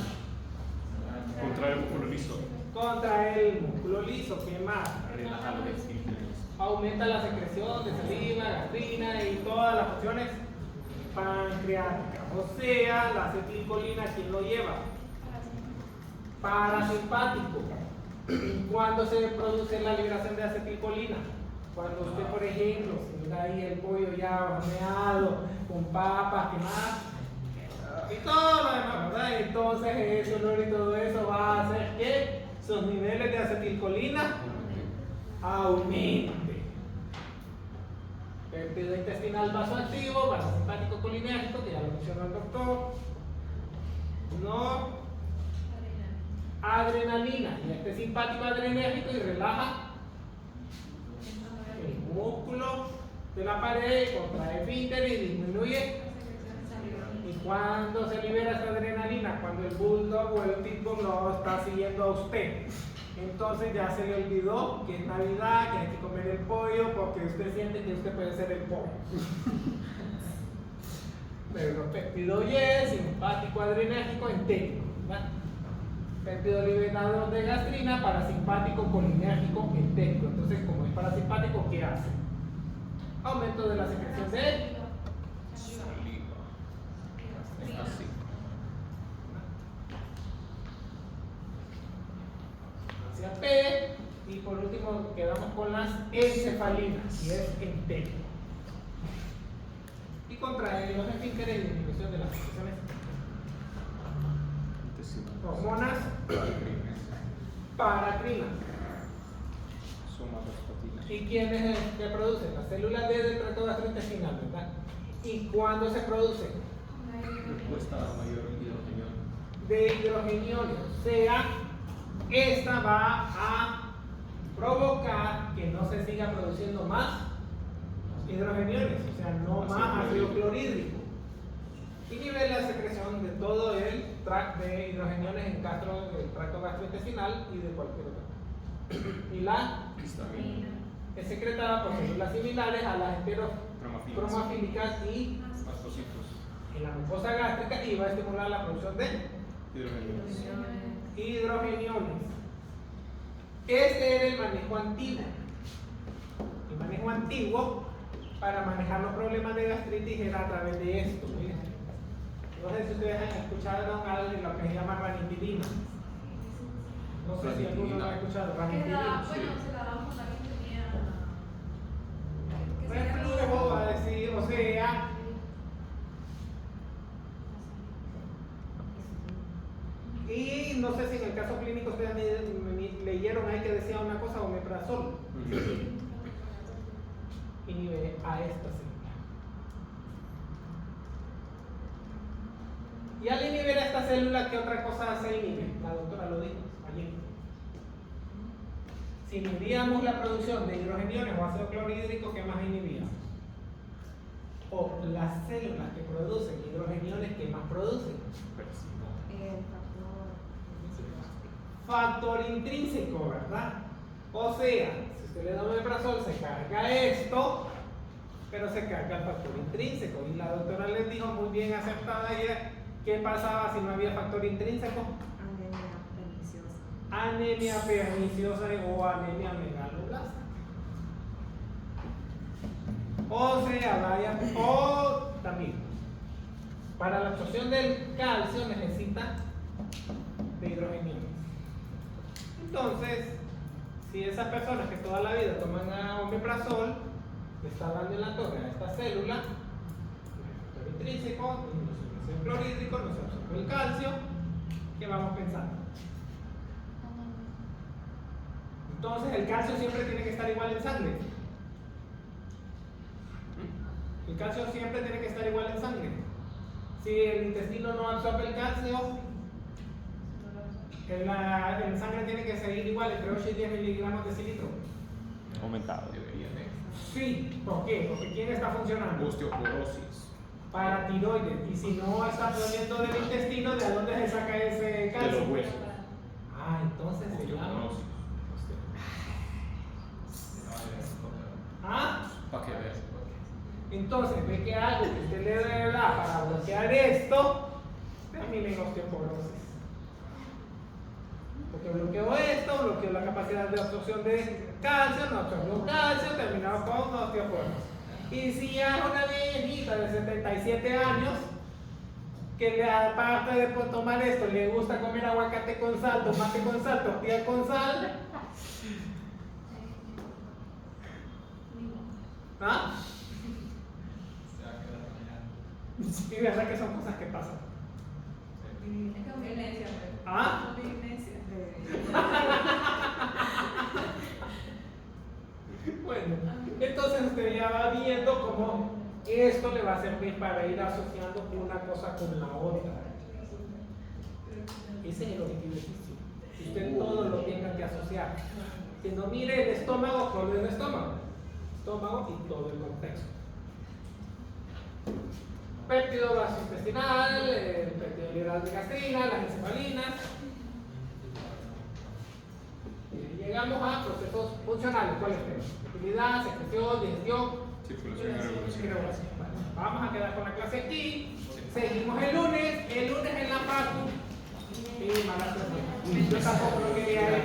Contrae el músculo liso. Contrae el músculo liso, ¿qué más? Relaja los esfínteres. Aumenta la secreción de saliva, gastrina y todas las funciones pancreáticas. O sea, la acetilcolina, ¿quién lo lleva? Parasimpático. ¿Cuándo se produce la liberación de acetilcolina? Cuando usted, por ejemplo, se mira ahí el pollo ya horneado, con papas, ¿qué más? Y todo lo demás, ¿verdad? Entonces ese olor y todo eso va a hacer que sus niveles de acetilcolina aumenten. Péptido intestinal vasoactivo, parasimpático colinérgico, que ya lo mencionó el doctor. No. Adrenalina. Y este es simpático adrenérgico y relaja el músculo de la pared, contrae esfínter y disminuye. ¿Y cuándo se libera esta adrenalina? Cuando el bulldog o el pitbull lo está siguiendo a usted. Entonces ya se le olvidó que es Navidad, que hay que comer el pollo porque usted siente que usted puede ser el pollo. Neuropéptido Y, simpático adrenérgico enterico. Péptido liberador de gastrina, parasimpático colinérgico entérico. Entonces, como es parasimpático, ¿qué hace? Aumento de la secreción de Saliva. Así. hacia P, y por último quedamos con las encefalinas, y es entérico. Y contrae los esfínteres y disminución de las secreciones. Hormonas paracrinas. Somatostatina. ¿Y quiénes es el que producen? Las células del tracto gastrointestinal, ¿verdad? ¿Y cuándo se produce? Respuesta a mayor hidrogenión. De hidrogeniones. O sea, esta va a provocar que no se siga produciendo más hidrogeniones, o sea, no más ácido clorhídrico. Y nivela la secreción de todo el tracto de hidrogeniones en el tracto gastrointestinal y de cualquier otro. Y la Histamina. es secretada por células similares a las enterocromafílicas y Mastocitos. en la mucosa gástrica y va a estimular la producción de Hidrogeniones. hidrogeniones. Este era el manejo antiguo. El manejo antiguo para manejar los problemas de gastritis era a través de esto. Miren. No sé si ustedes han escuchado algo de lo que se llama ranitidina. No sé si alguno lo ha escuchado. Ranitidina. Bueno, se la damos a alguien que tenía. Reflujo, va a decir, o sea, y no sé si en el caso clínico ustedes leyeron ahí que decía una cosa, omeprazol. Inhibe a esta célula. Y al inhibir a esta célula, ¿qué otra cosa se inhibe? La doctora lo dijo ayer. Si inhibíamos la producción de hidrogeniones o ácido clorhídrico, ¿qué más inhibíamos? O las células que producen hidrogeniones, ¿qué más producen? Factor intrínseco, ¿verdad? O sea, si usted le da omeprazol, se carga esto, pero se carga el factor intrínseco. Y la doctora les dijo muy bien acertada ayer, ¿qué pasaba si no había factor intrínseco? Anemia perniciosa o anemia megaloblástica. O sea, vaya, o también, para la absorción del calcio necesita de hidrogeniones. Entonces, si esas personas que toda la vida toman omeprazol, le está dando en la torre a esta célula, el factor intrínseco, no se absorbe el clorhídrico, no se absorbe el calcio, ¿qué vamos pensando? Entonces, el calcio siempre tiene que estar igual en sangre. El calcio siempre tiene que estar igual en sangre. Si el intestino no absorbe el calcio, en sangre tiene que seguir igual, entre 8 y 10 miligramos de cilitro. Aumentado. Debería de. Sí, ¿por qué? Porque ¿quién está funcionando? Osteoporosis. Para tiroides. Y si no está saliendo del intestino, ¿de dónde se saca ese De calcio? los huesos. Ah, entonces se llama. Osteoporosis. ¿Ah? Para que veas. Entonces, ve que algo que usted le da para bloquear esto, termina en osteoporosis. Porque bloqueó esto, bloqueó la capacidad de absorción de calcio, no absorbió calcio, terminó con osteoporosis. Y si ya es una viejita de 77 años, que aparte de tomar esto, le gusta comer aguacate con sal, tomate con sal, tortilla con sal. ¿Ah? Sí, verdad que son cosas que pasan. Es conveniencia, ¿Ah? conveniencia. Bueno, entonces usted ya va viendo cómo esto le va a servir para ir asociando una cosa con la otra. Ese es el objetivo difícil. Que usted todo lo tenga que asociar. Que no mire el estómago, solo el estómago. Estómago y todo el contexto. Péptido gastrointestinal, el péptido liberal de gastrina, las encefalinas. Llegamos a procesos funcionales. ¿Cuáles tenemos? Utilidad, secreción, digestión, Circulación y regulación. Bueno, vamos a quedar con la clase aquí. Seguimos el lunes en la PACU. Y malas personas. Yo tampoco lo quería ver.